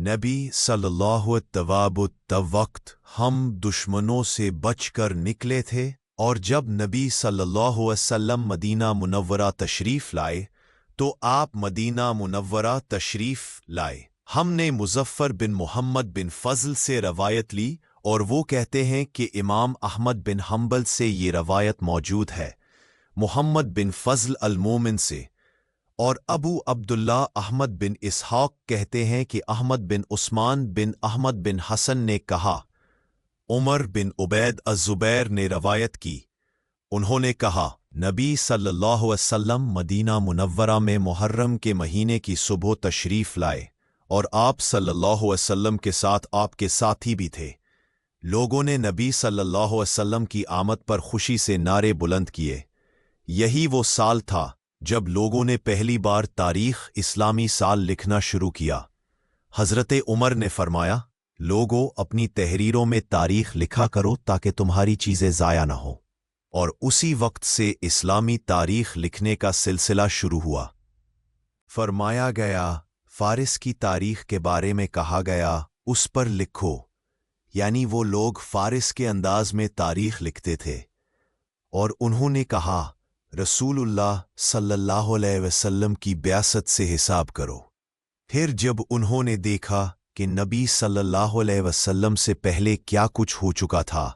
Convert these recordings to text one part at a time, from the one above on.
नबी सल्लल्लाहु अलैहि वक्त हम दुश्मनों से बचकर निकले थे और जब नबी सल्लल्लाहु अलैहि वसल्लम मदीना मुनव्वरा तशरीफ़ लाए तो आप मदीना मुनव्वरा तशरीफ़ लाए। हमने मुज़फ़्फ़र बिन मोहम्मद बिन फ़ज़ल से रवायत ली और वो कहते हैं कि इमाम अहमद बिन हम्बल से ये रवायत मौजूद है, मोहम्मद बिन फ़ज़ल अल-मोमिन से। और अबू अब्दुल्ला अहमद बिन इसहाक़ कहते हैं कि अहमद बिन उस्मान बिन अहमद बिन हसन ने कहा, उमर बिन उबैद अज़-ज़ुबैर ने रवायत की, उन्होंने कहा, नबी सल्लल्लाहु अलैहि वसल्लम मदीना मुनव्वरा में मुहर्रम के महीने की सुबह तशरीफ़ लाए और आप सल्लल्लाहु अलैहि वसल्लम के साथ आपके साथी भी थे। लोगों ने नबी सल्लल्लाहु अलैहि वसल्लम की आमद पर खुशी से नारे बुलंद किए। यही वो साल था जब लोगों ने पहली बार तारीख़ इस्लामी साल लिखना शुरू किया। हज़रत उमर ने फरमाया, लोगों अपनी तहरीरों में तारीख़ लिखा करो ताकि तुम्हारी चीज़ें ज़ाया न हो। और उसी वक्त से इस्लामी तारीख़ लिखने का सिलसिला शुरू हुआ। फरमाया गया, फ़ारिस की तारीख़ के बारे में कहा गया, उस पर लिखो, यानी वो लोग फ़ारिस के अंदाज़ में तारीख़ लिखते थे। और उन्होंने कहा, रसूलुल्लाह सल्लल्लाहु अलैहि वसल्लम की ब्यासत से हिसाब करो। फिर जब उन्होंने देखा कि नबी सल्लल्लाहु अलैहि वसल्लम से पहले क्या कुछ हो चुका था,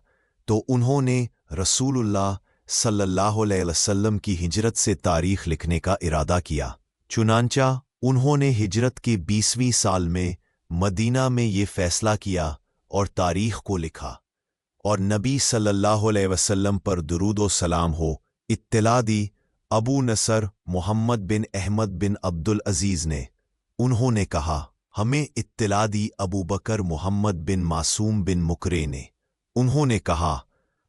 तो उन्होंने रसूलुल्लाह सल्लल्लाहु अलैहि वसल्लम की हिजरत से तारीख़ लिखने का इरादा किया। चुनांचा उन्होंने हिजरत के 20वीं साल में मदीना में ये फ़ैसला किया और तारीख़ को लिखा और नबी सल्लल्लाहु अलैहि वसल्लम पर दुरूद व सलाम हो इत्तला दी। अबू नसर मोहम्मद बिन अहमद बिन अब्दुल अजीज़ ने, उन्होंने कहा, हमें इत्तला दी अबू बकर मोहम्मद बिन मासूम बिन मुकरे ने। उन्होंने कहा,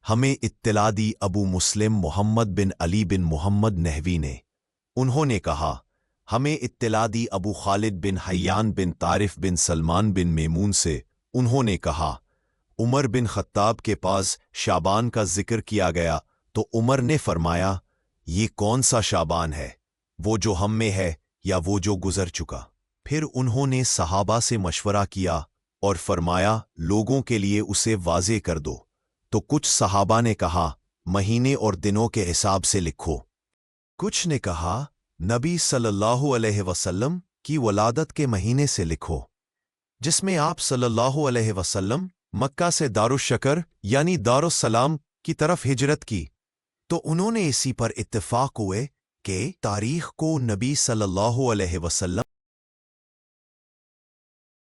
हमें इत्तला दी अबू मुस्लिम मोहम्मद बिन अली बिन मोहम्मद नहवी ने। उन्होंने कहा, हमें इत्तला दी अबू खालिद बिन हय्यान बिन तारिफ बिन सलमान बिन मेमून से। उन्होंने कहा, उमर बिन खत्ताब के पास शाबान का जिक्र किया गया तो उमर ने फरमाया, ये कौन सा शाबान है, वो जो हम में है या वो जो गुजर चुका। फिर उन्होंने सहाबा से मशवरा किया और फरमाया, लोगों के लिए उसे वाज़े कर दो। तो कुछ सहाबा ने कहा, महीने और दिनों के हिसाब से लिखो। कुछ ने कहा, नबी सल्लल्लाहु अलैहि वसल्लम की वलादत के महीने से लिखो, जिसमें आप सल्लल्लाहु अलैहि वसल्लम मक्का से दारुश्शकर यानी दारुस्सलाम की तरफ हिजरत की। तो उन्होंने इसी पर इत्तेफाक हुए कि तारीख़ को नबी सल्लल्लाहु अलैहि वसल्लम